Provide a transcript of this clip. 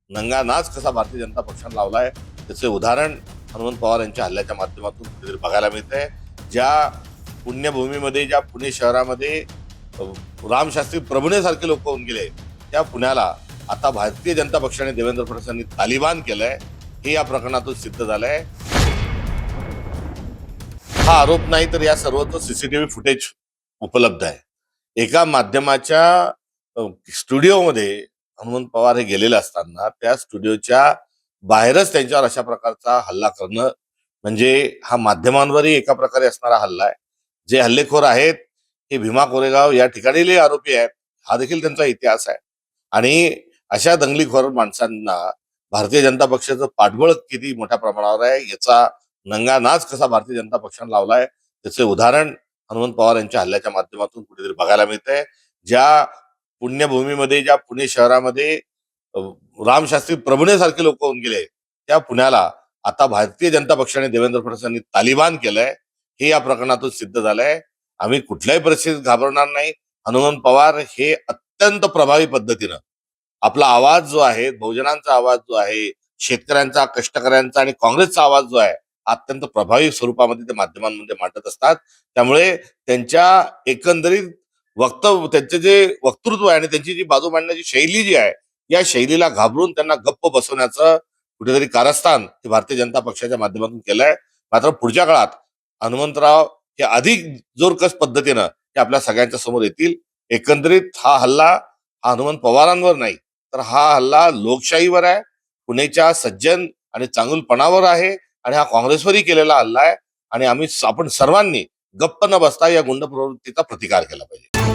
नंगा नाच कसा भारतीय जनता पक्षाने लावलाय त्याचे उदाहरण हनुमंत पवार यांच्या हल्ल्याच्या माध्यमातून कुठेतरी बघायला मिळतंय। ज्या पुण्यभूमीमध्ये, ज्या पुणे शहरामध्ये रामशास्त्री प्रभुणेसारखे लोक होऊन गेले, त्या पुण्याला आता भारतीय जनता पक्षाने देवेंद्र फडणवीस यांनी तालिबान केलंय, हे या प्रकरणातून सिद्ध झालंय। हा आरोप नाही तर या सर्वच सीसीटीव्ही फुटेज उपलब्ध आहे। एका माध्यमाच्या स्टुडिओमध्ये हनुमंत पवार हे गेलेले असताना त्या स्टुडिओच्या बाहेरच त्यांच्यावर अशा प्रकारचा हल्ला करणं म्हणजे हा माध्यमांवरही एका प्रकारे असणारा हल्ला आहे। जे हल्लेखोर आहेत हे भीमा कोरेगाव या ठिकाणीले आरोपी आहेत, हा देखील त्यांचा इतिहास आहे। आणि अशा दंगलीखोर माणसांना भारतीय जनता पक्षाचं पाठबळ किती मोठ्या प्रमाणावर आहे याचा नंगा नाच कसा भारतीय जनता पक्षाने लावलाय त्याचे उदाहरण हनुमंत पवार यांच्या हल्ल्याच्या माध्यमातून कुठेतरी बघायला मिळतंय। ज्या पुण्यभूमीमध्ये, ज्या पुणे शहरामध्ये अ, रामशास्त्री प्रभुणेसारखे लोक होऊन गेले, त्या पुण्याला आता भारतीय जनता पक्षाने देवेंद्र फडणवीस यांनी तालिबान केलंय, हे या प्रकरणातून सिद्ध झालंय। आम्ही कुठल्याही परिस्थितीत घाबरणार नाही। हनुमंत पवार हे अत्यंत प्रभावी पद्धतीनं आपला आवाज जो आहे, बहुजनांचा आवाज जो आहे, शेतकऱ्यांचा, कष्टकऱ्यांचा आणि काँग्रेसचा आवाज जो आहे, अत्यंत प्रभावी स्वरूपामध्ये ते माध्यमांमध्ये मांडत असतात। त्यामुळे त्यांच्या एकंदरीत त्यांचे जे वक्तृत्व आहे आणि त्यांची जी बाजू मांडण्याची शैली जी आहे, या शैलीला घाबरून त्यांना गप्प बसवण्याचं कुठेतरी कारस्थान हे भारतीय जनता पक्षाच्या माध्यमातून केलंय। मात्र पुढच्या काळात हनुमंतराव हे अधिक जोरकस पद्धतीनं हे आपल्या सगळ्यांच्या समोर येतील। एकंदरीत हा हल्ला हा हनुमंत पवारांवर नाही, तर हा हल्ला लोकशाहीवर आहे, पुणेच्या सज्जन आणि चांगुलपणावर आहे आणि हा काँग्रेसवरही केलेला हल्ला आहे। आणि आपण सर्वांनी गप्प न बसता या गुंड प्रवृत्तीचा प्रतिकार केला पाहिजे।